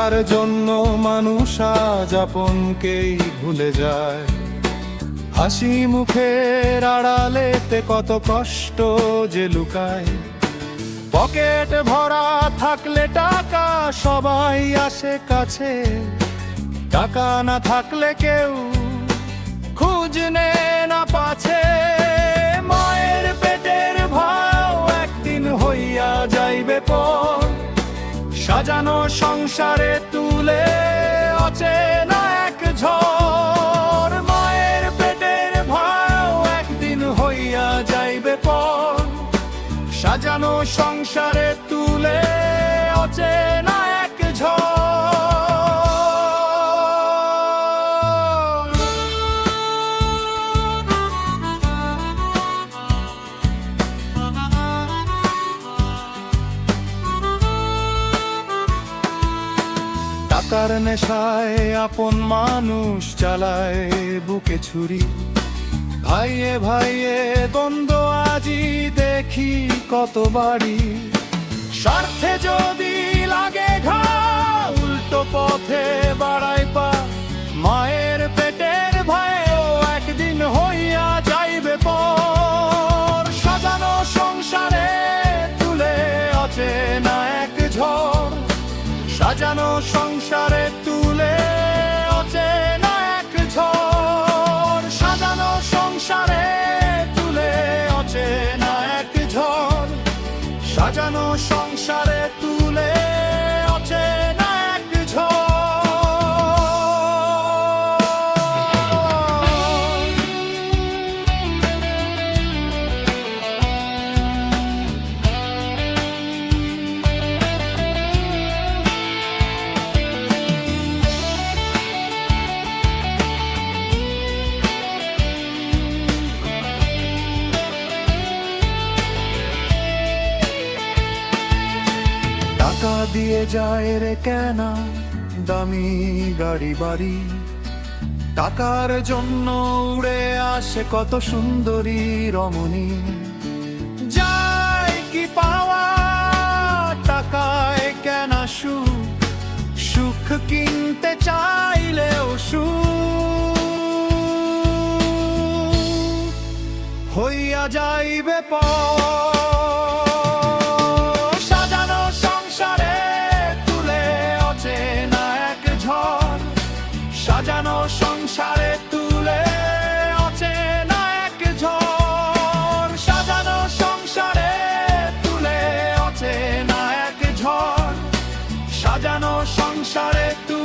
টাকার জন্য মানুষ আজ আপনকেই ভুলে যায়। হাসি মুখের আড়ালেতে কত কষ্ট যে লুকায়। পকেট ভরা থাকলে টাকা সবাই আসে কাছে, টাকা না থাকলে কেউ খোঁজ নে না পাছে। মায়ের পেটের ভাও একদিন হইয়া যাইবে পর, সাজানো সংসারে তুলে অচেনা এক ঝড়। মায়ের পেটের ভাও একদিন হইয়া যাইবে পর, সাজানো সংসারে তুলে অচেনা এক ঝড়। টাকার নেশায় আপন মানুষ চালায় বুকে ছুরি। ভাইয়ে ভাইয়ে দ্বন্দ্ব আজি দেখি কত বাড়ি। স্বার্থে যদি লাগে ঘা উল্টো পথে বাড়াই পা। মায়ের পেটের ভাইও একদিন হইয়া যাইবে পর, সাজানো সংসারে তুলে অচেনা এক ঝড়। সাজানো সংসারে তুলে অচেনা এক ঝড়। সাজানো সংসারে তুলে অচেনা এক ঝড়। সাজানো সংসারে তুলে অচেনা এক ঝড়। টাকা দিয়ে যায় রে কেনা দামি গাড়ি বাড়ি। টাকার জন্য উড়ে আসে কত সুন্দরী রমণী। যায় কি পাওয়া টাকায় কেনা সুখ, সুখ কিনতে চাইলেও সুখ হইয়া যাইবে পর। সাজানো সংসারে তুলে অচেনা এক ঝড়। সাজানো সংসারে তুলে অচেনা এক ঝড়। সাজানো সংসারে তুলে